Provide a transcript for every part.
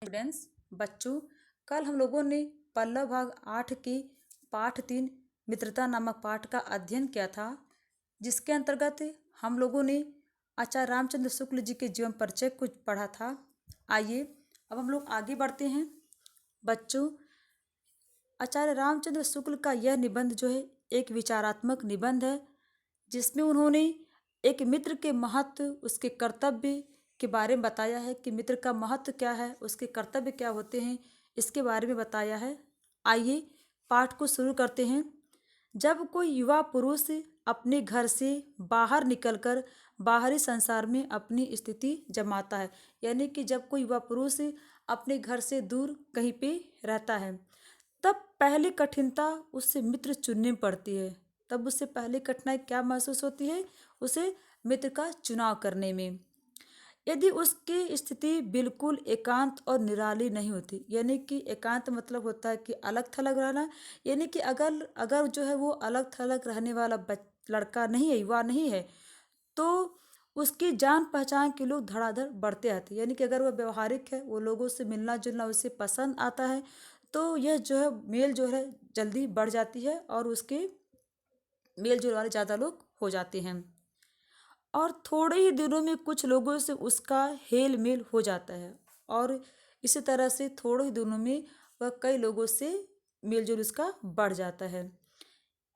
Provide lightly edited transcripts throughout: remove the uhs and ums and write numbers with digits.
Students, बच्चों, कल हम लोगों ने पल्लव भाग 8 की पाठ 3 मित्रता नामक पाठ का अध्ययन किया था, जिसके अंतर्गत हम लोगों ने आचार्य रामचंद्र शुक्ल जी के जीवन परिचय को पढ़ा था। आइए अब हम लोग आगे बढ़ते हैं। बच्चों, आचार्य रामचंद्र शुक्ल का यह निबंध जो है एक विचारात्मक निबंध है, जिसमें उन्होंने एक मित्र के महत्व, उसके कर्तव्य के बारे में बताया है कि मित्र का महत्व क्या है, उसके कर्तव्य क्या होते हैं, इसके बारे में बताया है। आइए पाठ को शुरू करते हैं। जब कोई युवा पुरुष अपने घर से बाहर निकलकर बाहरी संसार में अपनी स्थिति जमाता है, यानी कि जब कोई युवा पुरुष अपने घर से दूर कहीं पे रहता है, तब पहली कठिनता उससे मित्र चुनने में पड़ती है। तब उससे पहली कठिनाई क्या महसूस होती है? उसे मित्र का चुनाव करने में। यदि उसकी स्थिति बिल्कुल एकांत और निराली नहीं होती, यानी कि एकांत मतलब होता है कि अलग थलग रहना, यानी कि अगर अगर जो है वो अलग थलग रहने वाला लड़का नहीं है, युवा नहीं है, तो उसकी जान पहचान के लोग धड़ाधड़ बढ़ते आते हैं। यानी कि अगर वह व्यवहारिक है, वो लोगों से मिलना जुलना उसे पसंद आता है, तो यह जो है मेल जो है जल्दी बढ़ जाती है और उसके मेल जोल वाले ज़्यादा लोग हो जाते हैं। और थोड़े ही दिनों में कुछ लोगों से उसका हेल मेल हो जाता है, और इसी तरह से थोड़े ही दिनों में वह कई लोगों से मेल जोल उसका बढ़ जाता है।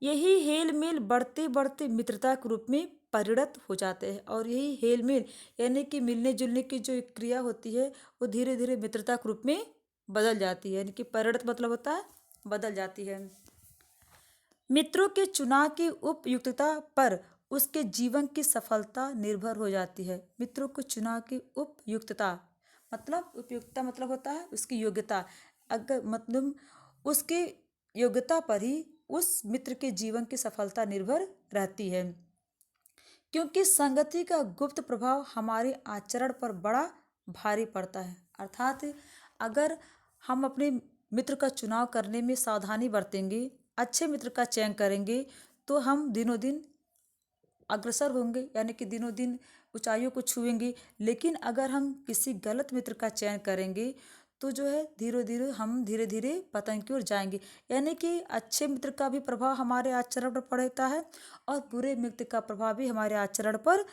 यही हेल मेल बढ़ते बढ़ते मित्रता के रूप में परिणत हो जाते हैं, और यही हेल मेल यानी कि मिलने जुलने की जो एक क्रिया होती है, वो धीरे धीरे मित्रता के रूप में बदल जाती है, यानी कि परिणत मतलब होता है बदल जाती है। मित्रों के चुनाव की उपयुक्तता पर उसके जीवन की सफलता निर्भर हो जाती है। मित्रों के चुनाव की उपयुक्तता मतलब उपयुक्तता मतलब होता है उसकी योग्यता, अगर मतलब उसकी योग्यता पर ही उस मित्र के जीवन की सफलता निर्भर रहती है। क्योंकि संगति का गुप्त प्रभाव हमारे आचरण पर बड़ा भारी पड़ता है। अर्थात अगर हम अपने मित्र का चुनाव करने में सावधानी बरतेंगे, अच्छे मित्र का चयन करेंगे, तो हम दिनों दिन अग्रसर होंगे, यानी कि दिनों दिन ऊंचाइयों को छुएंगे। लेकिन अगर हम किसी गलत मित्र का चयन करेंगे, तो जो है धीरे धीरे पतन की ओर जाएंगे। यानी कि अच्छे मित्र का भी प्रभाव हमारे आचरण पर पड़ता है, और बुरे मित्र का प्रभाव भी हमारे आचरण पर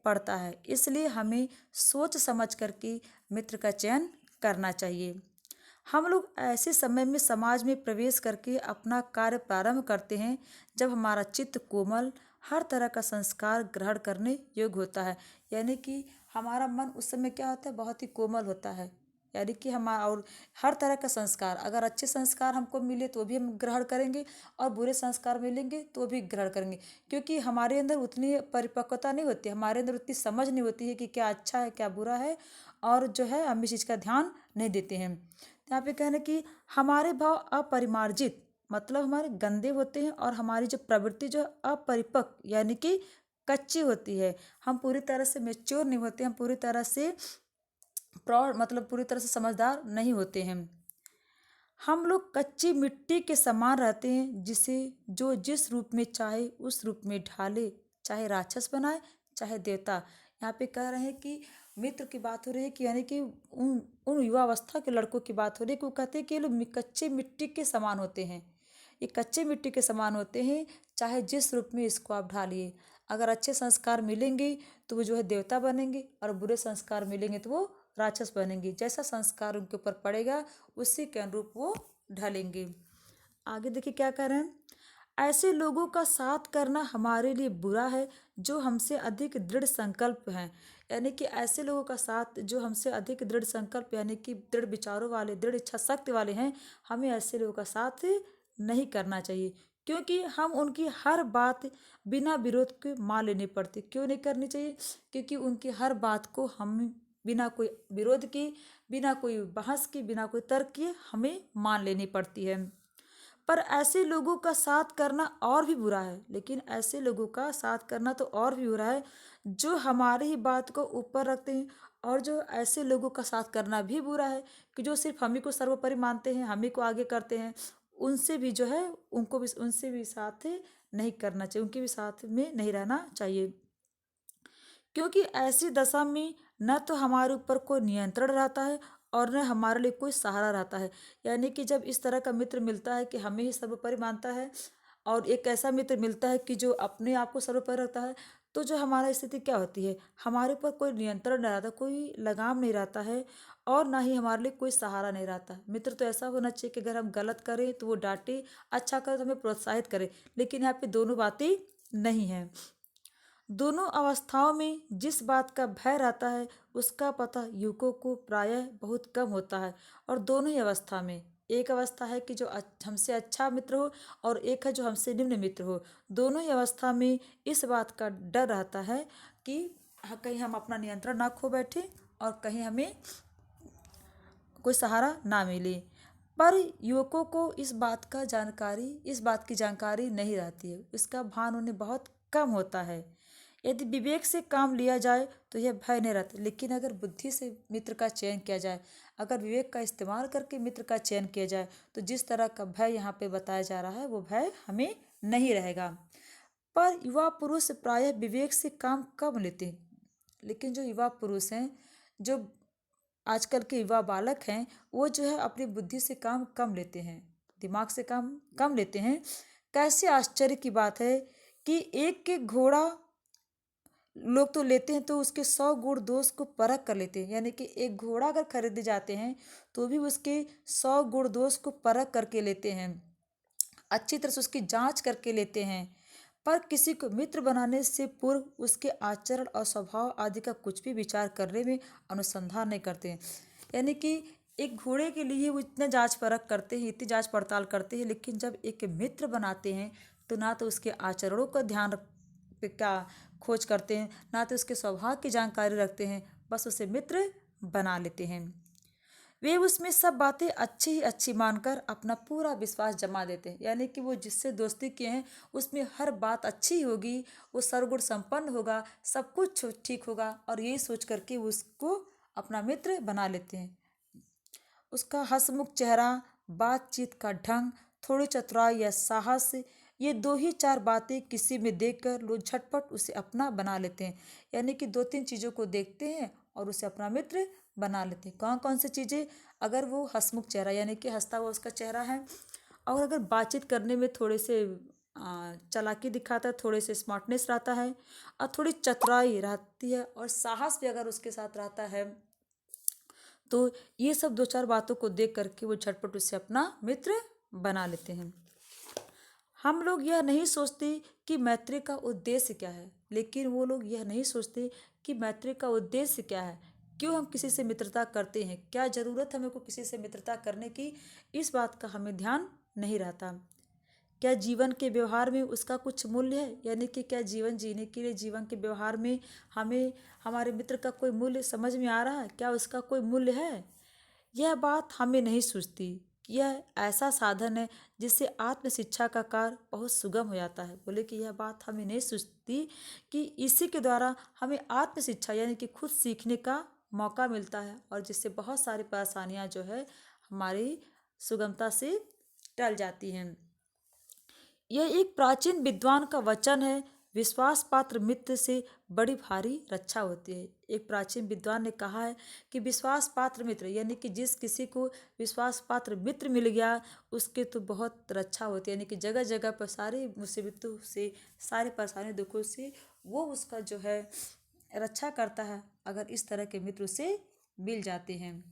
पड़ता है। इसलिए हमें सोच समझ करके मित्र का चयन करना चाहिए। हम लोग ऐसे समय में समाज में प्रवेश करके अपना कार्य प्रारंभ करते हैं जब हमारा चित्त कोमल, हर तरह का संस्कार ग्रहण करने योग्य होता है। यानी कि हमारा मन उस समय क्या होता है, बहुत ही कोमल होता है। यानी कि हमारा और हर तरह का संस्कार, अगर अच्छे संस्कार हमको मिले तो भी हम ग्रहण करेंगे, और बुरे संस्कार मिलेंगे तो भी ग्रहण करेंगे। क्योंकि हमारे अंदर उतनी परिपक्वता नहीं होती, हमारे अंदर उतनी समझ नहीं होती है कि क्या अच्छा है क्या बुरा है, और जो है हम इस चीज़ का ध्यान नहीं देते हैं। यहाँ पे कहना कि हमारे भाव अपरिमार्जित मतलब हमारे गंदे होते हैं, और हमारी जो प्रवृत्ति जो अपरिपक्व यानी कि कच्ची होती है। हम पूरी तरह से मेच्योर नहीं होते, हम पूरी तरह से प्रौढ़ मतलब पूरी तरह से समझदार नहीं होते हैं। हम लोग कच्ची मिट्टी के समान रहते हैं, जिसे जो जिस रूप में चाहे उस रूप में ढाले, चाहे राक्षस बनाए चाहे देवता। यहाँ पे कह रहे हैं कि मित्र की बात हो रही है कि यानी कि उन उन युवावस्था के लड़कों की बात हो रही है कि वो कहते हैं कि ये लोग कच्चे मिट्टी के समान होते हैं। ये कच्चे मिट्टी के समान होते हैं, चाहे जिस रूप में इसको आप ढालिए। अगर अच्छे संस्कार मिलेंगे तो वो जो है देवता बनेंगे, और बुरे संस्कार मिलेंगे तो वो राक्षस बनेंगे। जैसा संस्कार उनके ऊपर पड़ेगा उसी के अनुरूप वो ढलेंगे। आगे देखिए क्या कह रहे हैं। ऐसे लोगों का साथ करना हमारे लिए बुरा है जो हमसे अधिक दृढ़ संकल्प हैं। यानी कि ऐसे लोगों का साथ जो हमसे अधिक दृढ़ संकल्प यानी कि दृढ़ विचारों वाले, दृढ़ इच्छा शक्ति वाले हैं, हमें ऐसे लोगों का साथ नहीं करना चाहिए। क्योंकि हम उनकी हर बात बिना विरोध के मान लेनी पड़ती। क्यों नहीं करनी चाहिए? क्योंकि उनकी हर बात को हम बिना कोई विरोध के, बिना कोई बहस के, बिना कोई तर्क किए हमें मान लेनी पड़ती है। पर ऐसे लोगों का साथ करना और भी बुरा है। लेकिन ऐसे लोगों का साथ करना तो और भी बुरा है जो हमारी ही बात को ऊपर रखते हैं, और जो ऐसे लोगों का साथ करना भी बुरा है कि जो सिर्फ हम ही को सर्वोपरि मानते हैं, हम ही को आगे करते हैं। उनसे भी जो है उनसे भी साथ नहीं करना चाहिए, उनके भी साथ में नहीं रहना चाहिए। क्योंकि ऐसी दशा में न तो हमारे ऊपर कोई नियंत्रण रहता है, और न हमारे लिए कोई सहारा रहता है। यानी कि जब इस तरह का मित्र मिलता है कि हमें ही सर्वोपरि मानता है, और एक ऐसा मित्र मिलता है कि जो अपने आप को सर्वोपरि रखता है, तो जो हमारा स्थिति क्या होती है, हमारे ऊपर कोई नियंत्रण नहीं रहता, कोई लगाम नहीं रहता है, और ना ही हमारे लिए कोई सहारा नहीं रहता। मित्र तो ऐसा होना चाहिए कि अगर हम गलत करें तो वो डांटे, अच्छा करें तो हमें प्रोत्साहित करे, लेकिन यहाँ पे दोनों बातें नहीं हैं। दोनों अवस्थाओं में जिस बात का भय रहता है उसका पता युवकों को प्रायः बहुत कम होता है। और दोनों ही अवस्था में, एक अवस्था है कि जो हमसे अच्छा मित्र हो, और एक है जो हमसे निम्न मित्र हो। दोनों ही अवस्था में इस बात का डर रहता है कि कहीं हम अपना नियंत्रण ना खो बैठे और कहीं हमें कोई सहारा ना मिले। पर युवकों को इस बात की जानकारी नहीं रहती है, इसका भान उन्हें बहुत कम होता है। यदि विवेक से काम लिया जाए तो यह भय नहीं रहता, लेकिन अगर बुद्धि से मित्र का चयन किया जाए, अगर विवेक का इस्तेमाल करके मित्र का चयन किया जाए, तो जिस तरह का भय यहाँ पे बताया जा रहा है वो भय हमें नहीं रहेगा। पर युवा पुरुष प्रायः विवेक से काम कम लेते हैं, लेकिन जो युवा पुरुष हैं, जो आजकल के युवा बालक हैं, वो जो है अपनी बुद्धि से काम कम लेते हैं, दिमाग से काम कम लेते हैं। कैसे आश्चर्य की बात है कि एक एक घोड़ा लोग तो लेते हैं तो उसके 100 गुण दोष को परख कर लेते हैं। यानी कि एक घोड़ा अगर खरीदे जाते हैं तो भी उसके 100 गुण दोष को परख करके लेते हैं, अच्छी तरह से उसकी जांच करके लेते हैं। पर किसी को मित्र बनाने से पूर्व उसके आचरण और स्वभाव आदि का कुछ भी विचार करने में अनुसंधान नहीं करते हैं। यानी कि एक घोड़े के लिए वो इतना जांच परख करते हैं, इतनी जांच पड़ताल करते हैं, लेकिन जब एक मित्र बनाते हैं तो ना तो उसके आचरणों का ध्यान का खोज करते हैं, ना तो उसके स्वभाव की जानकारी रखते हैं, बस उसे मित्र बना लेते हैं। वे उसमें सब बातें अच्छी ही अच्छी मानकर अपना पूरा विश्वास जमा देते हैं। यानी कि वो जिससे दोस्ती किए हैं उसमें हर बात अच्छी होगी, वो सर्वगुण संपन्न होगा, सब कुछ ठीक होगा, और यही सोच करके वो उसको अपना मित्र बना लेते हैं। उसका हंसमुख चेहरा, बातचीत का ढंग, थोड़ी चतुराई या साहस, ये दो ही चार बातें किसी में देखकर लोग झटपट उसे अपना बना लेते हैं। यानी कि दो तीन चीज़ों को देखते हैं और उसे अपना मित्र बना लेते हैं। कौन कौन सी चीज़ें? अगर वो हंसमुख चेहरा यानी कि हंसता हुआ उसका चेहरा है, और अगर बातचीत करने में थोड़े से चालाकी दिखाता है, थोड़े से स्मार्टनेस रहता है, और थोड़ी चतुराई रहती है, और साहस भी अगर उसके साथ रहता है, तो ये सब दो चार बातों को देख करके वो झटपट उससे अपना मित्र बना लेते हैं। हम लोग यह नहीं सोचते कि मैत्री का उद्देश्य क्या है, लेकिन वो लोग यह नहीं सोचते कि मैत्री का उद्देश्य क्या है, क्यों हम किसी से मित्रता करते हैं, क्या ज़रूरत है हमें को किसी से मित्रता करने की, इस बात का हमें ध्यान नहीं रहता। क्या जीवन के व्यवहार में उसका कुछ मूल्य है, यानी कि क्या जीवन जीने के लिए जीवन के व्यवहार में हमें हमारे मित्र का कोई मूल्य समझ में आ रहा है, क्या उसका कोई मूल्य है? यह बात हमें नहीं सूझती कि यह ऐसा साधन है जिससे आत्म शिक्षा का कार्य बहुत सुगम हो जाता है। बोले कि यह बात हमें नहीं सूझती कि इसी के द्वारा हमें आत्म शिक्षा यानी कि खुद सीखने का मौका मिलता है, और जिससे बहुत सारी परेशानियां जो है हमारी सुगमता से टल जाती हैं। यह एक प्राचीन विद्वान का वचन है, विश्वास पात्र मित्र से बड़ी भारी रक्षा होती है। एक प्राचीन विद्वान ने कहा है कि विश्वास पात्र मित्र यानी कि जिस किसी को विश्वास पात्र मित्र मिल गया उसके तो बहुत रक्षा होती है। यानी कि जगह जगह पर सारी मुसीबतों से, सारी परेशानी दुखों से वो उसका जो है रक्षा करता है, अगर इस तरह के मित्र उसे मिल जाते हैं।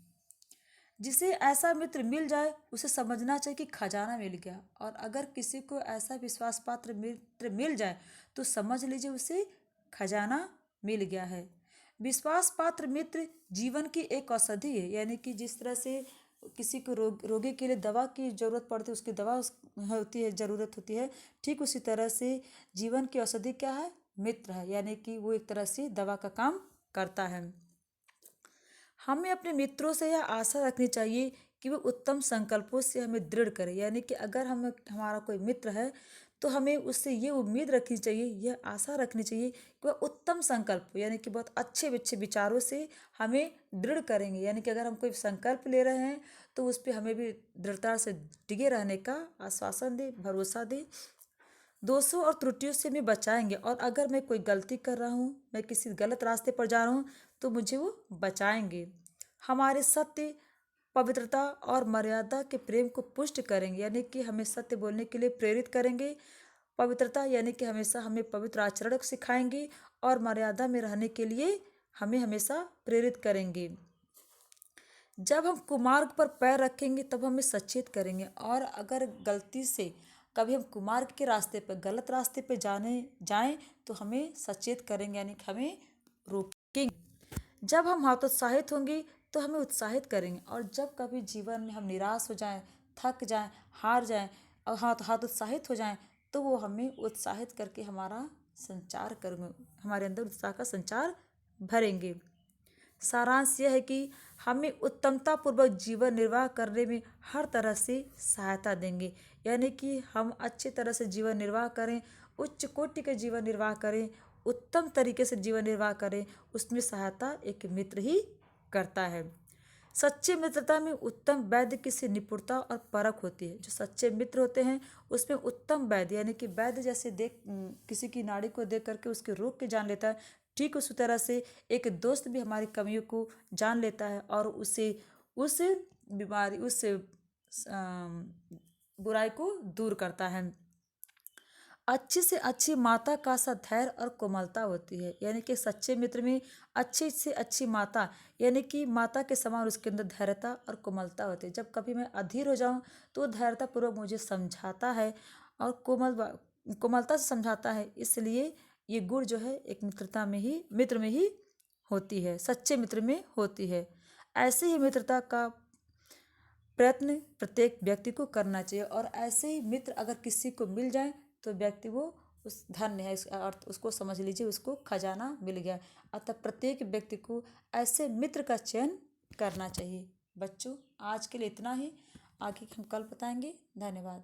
जिसे ऐसा मित्र मिल जाए उसे समझना चाहिए कि खजाना मिल गया, और अगर किसी को ऐसा विश्वास पात्र मित्र मिल जाए तो समझ लीजिए उसे खजाना मिल गया है। विश्वास पात्र मित्र जीवन की एक औषधि है। यानी कि जिस तरह से किसी को रोगी के लिए दवा की जरूरत पड़ती है, उसकी दवा होती है, जरूरत होती है, ठीक उसी तरह से जीवन की औषधि क्या है? मित्र है। यानी कि वो एक तरह से दवा का काम करता है। हमें अपने मित्रों से यह आशा रखनी चाहिए कि वो उत्तम संकल्पों से हमें दृढ़ करे। यानी कि अगर हमारा कोई मित्र है तो हमें उससे ये उम्मीद रखनी चाहिए, यह आशा रखनी चाहिए कि वह उत्तम संकल्प यानी कि बहुत अच्छे अच्छे विचारों से हमें दृढ़ करेंगे। यानी कि अगर हम कोई संकल्प ले रहे हैं तो उस पर हमें भी दृढ़ता से टिके रहने का आश्वासन दे, भरोसा दे। दोषों और त्रुटियों से हमें बचाएंगे, और अगर मैं कोई गलती कर रहा हूँ, मैं किसी गलत रास्ते पर जा रहा हूँ, तो मुझे वो बचाएंगे। हमारे सत्य पवित्रता और मर्यादा के प्रेम को पुष्ट करेंगे, यानी कि हमें सत्य बोलने के लिए प्रेरित करेंगे। पवित्रता यानी कि हमेशा हमें पवित्र आचरण को सिखाएंगे और मर्यादा में रहने के लिए हमें हमेशा प्रेरित करेंगे। जब हम कुमार्ग पर पैर रखेंगे तब हमें सचेत करेंगे, और अगर गलती से कभी हम कुमार्ग के रास्ते पर गलत रास्ते पर जाएं तो हमें सचेत करेंगे, यानी कि हमें रोकेंगे। जब हम हतोत्साहित होंगे तो हमें उत्साहित करेंगे, और जब कभी जीवन में हम निराश हो जाएं, थक जाएं, हार जाएं और हतोत्साहित हो जाएं तो वो हमें उत्साहित करके हमारा संचार करेंगे, हमारे अंदर उत्साह का संचार भरेंगे। सारांश यह है कि हमें उत्तमता पूर्वक जीवन निर्वाह करने में हर तरह से सहायता देंगे, यानी कि हम अच्छी तरह से जीवन निर्वाह करें, उच्च कोटि के जीवन निर्वाह करें, उत्तम तरीके से जीवन निर्वाह करें, उसमें सहायता एक मित्र ही करता है। सच्ची मित्रता में उत्तम वैद्य की सी निपुणता और परख होती है। जो सच्चे मित्र होते हैं उसमें उत्तम वैद्य, यानी कि वैद्य जैसे किसी की नाड़ी को देख करके उसके रोग के जान लेता है, ठीक उसी तरह से एक दोस्त भी हमारी कमियों को जान लेता है और उसे उस बीमारी उस बुराई को दूर करता है। अच्छी से अच्छी माता का सा धैर्य और कोमलता होती है, यानी कि सच्चे मित्र में अच्छी से अच्छी माता, यानी कि माता के समान उसके अंदर धैर्यता और कोमलता होती है। जब कभी मैं अधीर हो जाऊं तो वो धैर्यतापूर्वक मुझे समझाता है और कोमलता से समझाता है। इसलिए ये गुण जो है एक मित्र में ही होती है, सच्चे मित्र में होती है। ऐसे ही मित्रता का प्रयत्न प्रत्येक व्यक्ति को करना चाहिए, और ऐसे ही मित्र अगर किसी को मिल जाए तो व्यक्ति वो उस धन्य है, इसका अर्थ उसको समझ लीजिए उसको खजाना मिल गया। अतः प्रत्येक व्यक्ति को ऐसे मित्र का चयन करना चाहिए। बच्चों, आज के लिए इतना ही, आगे हम कल बताएंगे। धन्यवाद।